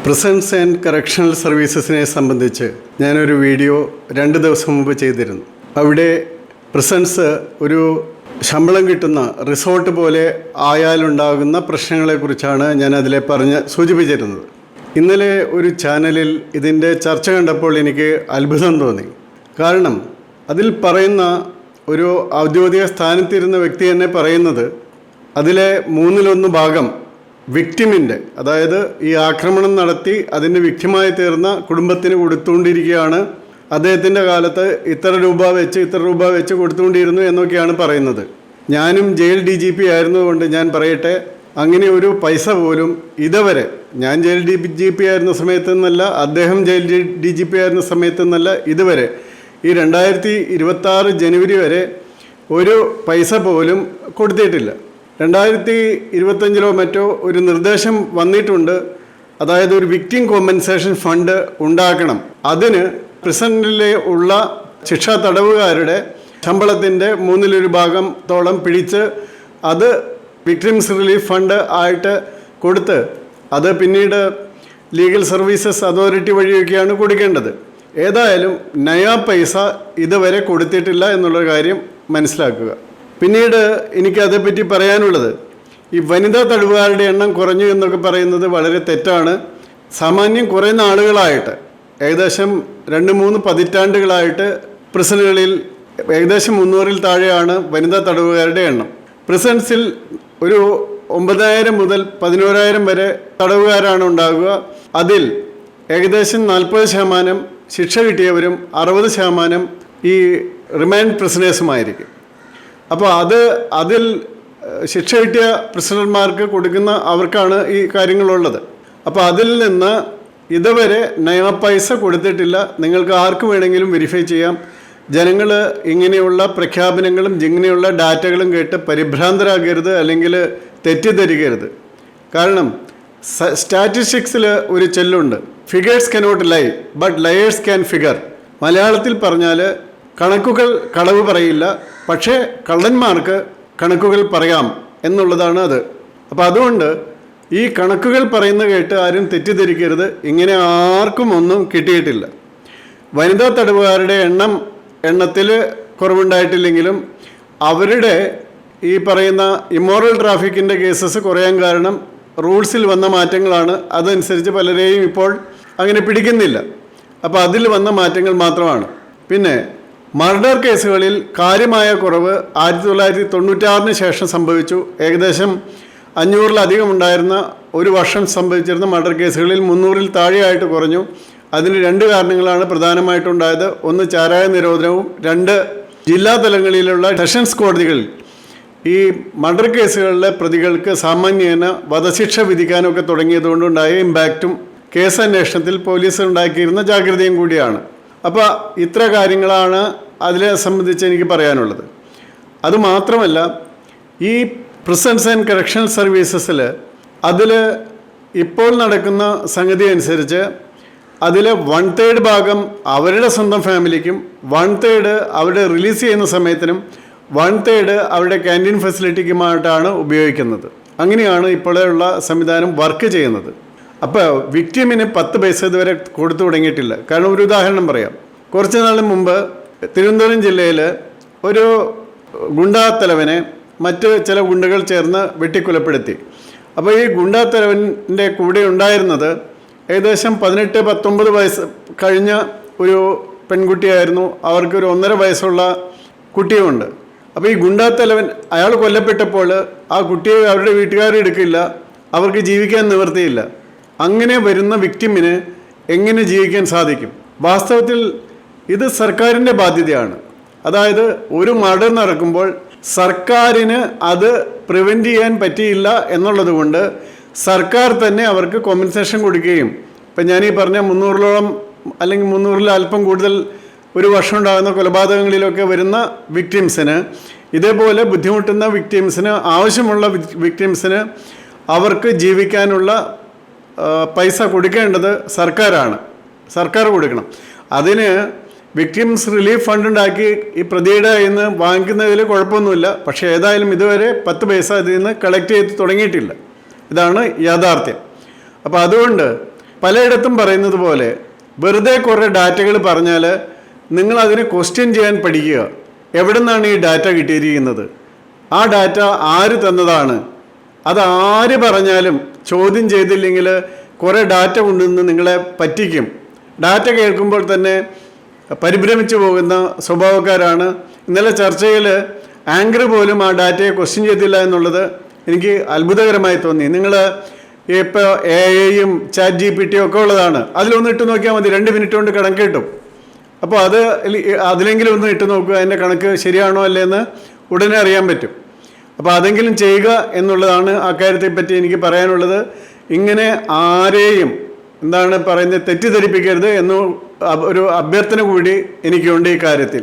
Prisons and correctional സർവീസസിനെ സംബന്ധിച്ച് ഞാനൊരു video 2 ദിവസം മുമ്പ് ചെയ്തിരുന്നു. അവിടെ പ്രിസൺസ് ഒരു ശമ്പളം കിട്ടുന്ന റിസോർട്ട് പോലെ ആയാലുണ്ടാകുന്ന പ്രശ്നങ്ങളെക്കുറിച്ചാണ് ഞാൻ അതിലെ സൂചിപ്പിച്ചിരുന്നത്. ഇന്നലെ ഒരു ചാനലിൽ ഇതിൻ്റെ ചർച്ച കണ്ടപ്പോൾ എനിക്ക് അത്ഭുതം തോന്നി. കാരണം അതിൽ പറയുന്ന ഒരു ഔദ്യോഗിക സ്ഥാനത്തിരുന്ന വ്യക്തി തന്നെ പറയുന്നത് അതിലെ 1/3 ഭാഗം വിക്ടിമിൻ്റെ, അതായത് ഈ ആക്രമണം നടത്തി അതിന് വിക്ടിമായി തീർന്ന കുടുംബത്തിന് കൊടുത്തുകൊണ്ടിരിക്കുകയാണ്. അദ്ദേഹത്തിൻ്റെ കാലത്ത് ഇത്ര രൂപ വെച്ച് കൊടുത്തുകൊണ്ടിരുന്നു എന്നൊക്കെയാണ് പറയുന്നത്. ഞാനും ജയിൽ DGP ആയിരുന്നതുകൊണ്ട് ഞാൻ പറയട്ടെ, അങ്ങനെ ഒരു പൈസ പോലും ഇതുവരെ, ഞാൻ ജയിൽ DGP ആയിരുന്ന സമയത്ത് നിന്നല്ല, അദ്ദേഹം ജയിൽ DGP ആയിരുന്ന സമയത്ത് നിന്നല്ല, ഇതുവരെ ഈ 2026 ജനുവരി വരെ ഒരു പൈസ പോലും കൊടുത്തിട്ടില്ല. 2025 മറ്റോ ഒരു നിർദ്ദേശം വന്നിട്ടുണ്ട്. അതായത് ഒരു വിക്ടിം കോമ്പൻസേഷൻ ഫണ്ട് ഉണ്ടാക്കണം. അതിന് പ്രിസണിലെ ഉള്ള ശിക്ഷാ തടവുകാരുടെ ശമ്പളത്തിൻ്റെ 1/3 ഭാഗത്തോളം പിടിച്ച് അത് വിക്ടിംസ് റിലീഫ് ഫണ്ട് ആയിട്ട് കൊടുത്ത് അത് പിന്നീട് ലീഗൽ സർവീസസ് അതോറിറ്റി വഴിയൊക്കെയാണ് കൊടുക്കേണ്ടത്. ഏതായാലും നയാ പൈസ ഇതുവരെ കൊടുത്തിട്ടില്ല എന്നുള്ള കാര്യം മനസ്സിലാക്കുക. പിന്നീട് എനിക്കതേപ്പറ്റി പറയാനുള്ളത്, ഈ വനിതാ തടവുകാരുടെ എണ്ണം കുറഞ്ഞു എന്നൊക്കെ പറയുന്നത് വളരെ തെറ്റാണ്. സാമാന്യം കുറേ നാളുകളായിട്ട്, ഏകദേശം 2-3 പതിറ്റാണ്ടുകളായിട്ട് പ്രിസണുകളിൽ ഏകദേശം 300-ൽ താഴെയാണ് വനിതാ തടവുകാരുടെ എണ്ണം. പ്രിസൺസിൽ ഒരു 9,000 മുതൽ 11,000 വരെ തടവുകാരാണ് ഉണ്ടാകുക. അതിൽ ഏകദേശം 40% ശിക്ഷ കിട്ടിയവരും 60% ഈ റിമാൻഡ് പ്രിസണേഴ്സുമായിരിക്കും. അപ്പോൾ അതിൽ ശിക്ഷ കിട്ടിയ പ്രിസണർമാർക്ക് കൊടുക്കുന്ന അവർക്കാണ് ഈ കാര്യങ്ങളുള്ളത്. അപ്പോൾ അതിൽ നിന്ന് ഇതുവരെ നയാ പൈസ കൊടുത്തിട്ടില്ല. നിങ്ങൾക്ക് ആർക്ക് വേണമെങ്കിലും വെരിഫൈ ചെയ്യാം. ജനങ്ങൾ ഇങ്ങനെയുള്ള പ്രഖ്യാപനങ്ങളും ഇങ്ങനെയുള്ള ഡാറ്റകളും കേട്ട് പരിഭ്രാന്തരാകരുത്, അല്ലെങ്കിൽ തെറ്റിദ്ധരിക്കരുത്. കാരണം സ്റ്റാറ്റിസ്റ്റിക്സിൽ ഒരു ചൊല്ലുണ്ട്, figures cannot lie but liars can figure. മലയാളത്തിൽ പറഞ്ഞാൽ കണക്കുകൾ കളവ് പറയില്ല, പക്ഷേ കള്ളന്മാർക്ക് കണക്കുകൾ പറയാം എന്നുള്ളതാണ് അത്. അപ്പോൾ അതുകൊണ്ട് ഈ കണക്കുകൾ പറയുന്ന കേട്ട് ആരും തെറ്റിദ്ധരിക്കരുത്. ഇങ്ങനെ ആർക്കും ഒന്നും കിട്ടിയിട്ടില്ല. വനിതാ തടവുകാരുടെ എണ്ണത്തിൽ കുറവുണ്ടായിട്ടില്ലെങ്കിലും അവരുടെ ഈ പറയുന്ന ഇമ്മോറൽ ട്രാഫിക്കിൻ്റെ കേസസ് കുറയാൻ കാരണം റൂൾസിൽ വന്ന മാറ്റങ്ങളാണ്. അതനുസരിച്ച് പലരെയും ഇപ്പോൾ അങ്ങനെ പിടിക്കുന്നില്ല. അപ്പോൾ അതിൽ വന്ന മാറ്റങ്ങൾ മാത്രമാണ്. പിന്നെ മർഡർ കേസുകളിൽ കാര്യമായ കുറവ് 1996 ശേഷം സംഭവിച്ചു. ഏകദേശം 500-ലധികം ഉണ്ടായിരുന്ന ഒരു വർഷം സംഭവിച്ചിരുന്ന മർഡർ കേസുകളിൽ 300-ൽ താഴെയായിട്ട് കുറഞ്ഞു. അതിന് 2 കാരണങ്ങളാണ് പ്രധാനമായിട്ടുണ്ടായത്. ഒന്ന് ചാരായ നിരോധനവും, 2 ജില്ലാ തലങ്ങളിലുള്ള സെഷൻസ് കോടതികളിൽ ഈ മർഡർ കേസുകളിലെ പ്രതികൾക്ക് സാമാന്യേന വധശിക്ഷ വിധിക്കാനൊക്കെ തുടങ്ങിയതുകൊണ്ടുണ്ടായ ഇമ്പാക്റ്റും കേസ് അന്വേഷണത്തിൽ പോലീസ് ഉണ്ടാക്കിയിരുന്ന ജാഗ്രതയും കൂടിയാണ്. അപ്പോൾ ഇത്ര കാര്യങ്ങളാണ് അതിനെ സംബന്ധിച്ച് എനിക്ക് പറയാനുള്ളത്. അതുമാത്രമല്ല, ഈ പ്രിസൺസ് ആൻഡ് കറക്ഷണൽ സർവീസസിൽ അതിൽ ഇപ്പോൾ നടക്കുന്ന സംഗതി അനുസരിച്ച് അതിൽ 1/3 ഭാഗം അവരുടെ സ്വന്തം ഫാമിലിക്കും, 1/3 അവരുടെ റിലീസ് ചെയ്യുന്ന സമയത്തിനും, 1/3 അവരുടെ ക്യാൻറ്റീൻ ഫെസിലിറ്റിക്കുമായിട്ടാണ് ഉപയോഗിക്കുന്നത്. അങ്ങനെയാണ് ഇപ്പോഴുള്ള സംവിധാനം വർക്ക് ചെയ്യുന്നത്. അപ്പോൾ വിക്ടിമിന് 10 പൈസ ഇതുവരെ കൊടുത്തു തുടങ്ങിയിട്ടില്ല. കാരണം ഒരു ഉദാഹരണം പറയാം. കുറച്ച് നാളിന് മുമ്പ് തിരുവനന്തപുരം ജില്ലയിൽ ഒരു ഗുണ്ടാത്തലവനെ മറ്റ് ചില ഗുണ്ടകൾ ചേർന്ന് വെട്ടിക്കൊലപ്പെടുത്തി. അപ്പോൾ ഈ ഗുണ്ടാത്തലവൻ്റെ കൂടെ ഉണ്ടായിരുന്നത് ഏകദേശം 18-19 വയസ്സ് കഴിഞ്ഞ ഒരു പെൺകുട്ടിയായിരുന്നു. അവർക്കൊരു 1.5 വയസ്സുള്ള കുട്ടിയുമുണ്ട്. അപ്പോൾ ഈ ഗുണ്ടാത്തലവൻ അയാൾ കൊല്ലപ്പെട്ടപ്പോൾ ആ കുട്ടിയെ അവരുടെ വീട്ടുകാരെടുക്കില്ല, അവർക്ക് ജീവിക്കാൻ നിവൃത്തിയില്ല. അങ്ങനെ വരുന്ന വിക്ടിമിന് എങ്ങനെ ജീവിക്കാൻ സാധിക്കും? വാസ്തവത്തിൽ ഇത് സർക്കാരിൻ്റെ ബാധ്യതയാണ്. അതായത് ഒരു മർഡർ നടക്കുമ്പോൾ സർക്കാരിന് അത് പ്രിവെൻറ്റ് ചെയ്യാൻ പറ്റിയില്ല എന്നുള്ളത് കൊണ്ട് സർക്കാർ തന്നെ അവർക്ക് കോമ്പൻസേഷൻ കൊടുക്കുകയും, ഇപ്പം ഞാനീ പറഞ്ഞ 300-ഓളം അല്ലെങ്കിൽ 300-ൽ അല്പം കൂടുതൽ ഒരു വർഷം ഉണ്ടാകുന്ന കൊലപാതകങ്ങളിലൊക്കെ വരുന്ന വിക്ടിംസിന്, ഇതേപോലെ ബുദ്ധിമുട്ടുന്ന വിക്ടിംസിന്, ആവശ്യമുള്ള വിക്ടിംസിന് അവർക്ക് ജീവിക്കാനുള്ള പൈസ കൊടുക്കേണ്ടത് സർക്കാരാണ്. സർക്കാർ കൊടുക്കണം. അതിന് വിക്ടിംസ് റിലീഫ് ഫണ്ട് ഉണ്ടാക്കി ഈ പ്രതിയുടെ കയ്യിൽ നിന്ന് വാങ്ങിക്കുന്നതിൽ കുഴപ്പമൊന്നുമില്ല. പക്ഷേ ഏതായാലും ഇതുവരെ 10 പൈസ അതിൽ നിന്ന് കളക്ട് ചെയ്ത് തുടങ്ങിയിട്ടില്ല. ഇതാണ് യാഥാർത്ഥ്യം. അപ്പോൾ അതുകൊണ്ട് പലയിടത്തും പറയുന്നത് പോലെ വെറുതെ കുറേ ഡാറ്റകൾ പറഞ്ഞാൽ നിങ്ങൾ അതിനെ ക്വസ്റ്റ്യൻ ചെയ്യാൻ പഠിക്കുക. എവിടെ നിന്നാണ് ഈ ഡാറ്റ കിട്ടിയിരിക്കുന്നത്, ആ ഡാറ്റ ആര് തന്നതാണ്, അത് ആര് പറഞ്ഞാലും ചോദ്യം ചെയ്തില്ലെങ്കിൽ കുറേ ഡാറ്റ കൊണ്ടുവന്ന് നിങ്ങളെ പറ്റിക്കും. ഡാറ്റ കേൾക്കുമ്പോൾ തന്നെ പരിഭ്രമിച്ചു പോകുന്ന സ്വഭാവക്കാരാണ്. ഇന്നലെ ചർച്ചയിൽ ആങ്കർ പോലും ആ ഡാറ്റയെ ക്വസ്റ്റ്യൻ ചെയ്തില്ല എന്നുള്ളത് എനിക്ക് അത്ഭുതകരമായി തോന്നി. നിങ്ങൾ ഇപ്പോൾ AI-യും ChatGPT ഒക്കെ ഉള്ളതാണ്, അതിലൊന്ന് ഇട്ട് നോക്കിയാൽ മതി, 2 മിനിറ്റ് കൊണ്ട് കണക്ക് കിട്ടും. അപ്പോൾ അതിലെങ്കിലും ഒന്ന് ഇട്ട് നോക്കുക, അതിൻ്റെ കണക്ക് ശരിയാണോ അല്ലേ എന്ന് ഉടനെ അറിയാൻ പറ്റും. അപ്പോൾ അതെങ്കിലും ചെയ്യുക എന്നുള്ളതാണ് ആ കാര്യത്തെപ്പറ്റി എനിക്ക് പറയാനുള്ളത്. ഇങ്ങനെ ആരെയും തെറ്റിദ്ധരിപ്പിക്കരുത് എന്ന് ഒരു അഭ്യർത്ഥന കൂടി എനിക്കുണ്ട് ഈ കാര്യത്തിൽ.